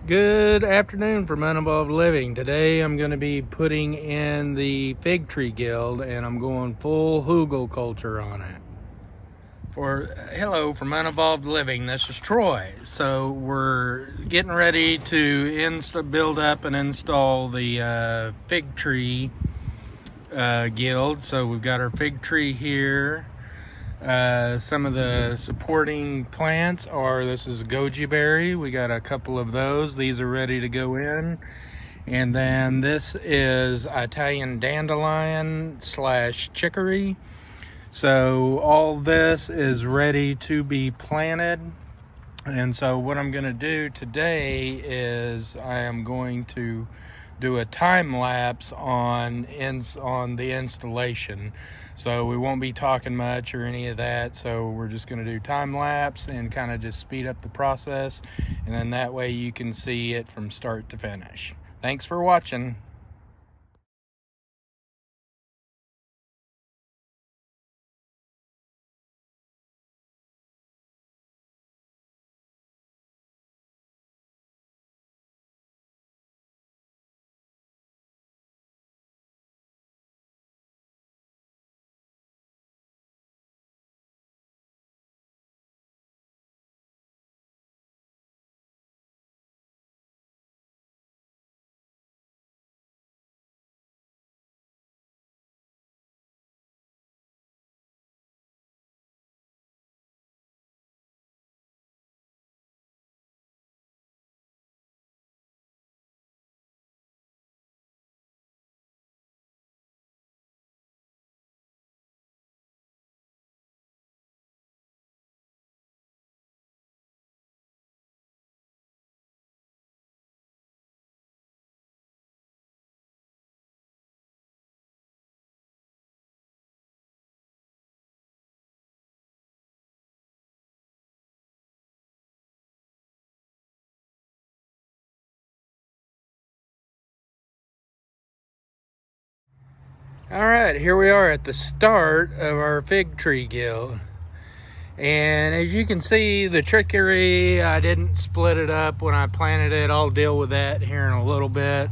Good afternoon from Uninvolved Living. Today I'm going to be putting in the fig tree guild and I'm going full Hugelkultur on it. Hello from Uninvolved Living, this is Troy. So we're getting ready to build up and install the fig tree guild. So we've got our fig tree here. Some of the supporting plants are, this is goji berry. We got a couple of those. These are ready to go in. And then this is Italian dandelion / chicory. So all this is ready to be planted. And so what I'm going to do today is I am going to do a time lapse on the installation. So we won't be talking much or any of that. So we're just going to do time lapse and kind of just speed up the process. And then that way you can see it from start to finish. Thanks for watching. All right, here we are at the start of our fig tree guild. And as you can see, the chicory, I didn't split it up when I planted it. I'll deal with that here in a little bit.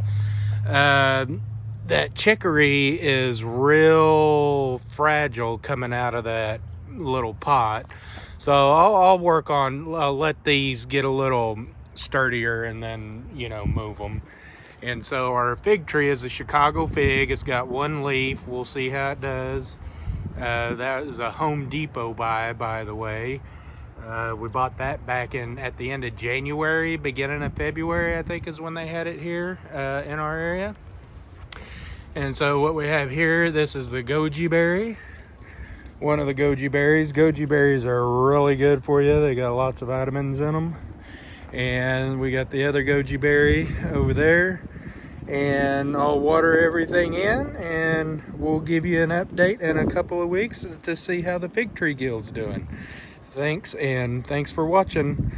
That chicory is real fragile coming out of that little pot. So I'll let these get a little sturdier and then, move them. And so our fig tree is a Chicago fig. It's got one leaf. We'll see how it does. That is a Home Depot buy, by the way. We bought that back at the end of January, beginning of February, I think is when they had it here in our area. And so what we have here, this is the goji berry. One of the goji berries. Goji berries are really good for you. They got lots of vitamins in them. And we got the other goji berry over there. And I'll water everything in and we'll give you an update in a couple of weeks to see how the fig tree guild's doing. Thanks, and thanks for watching.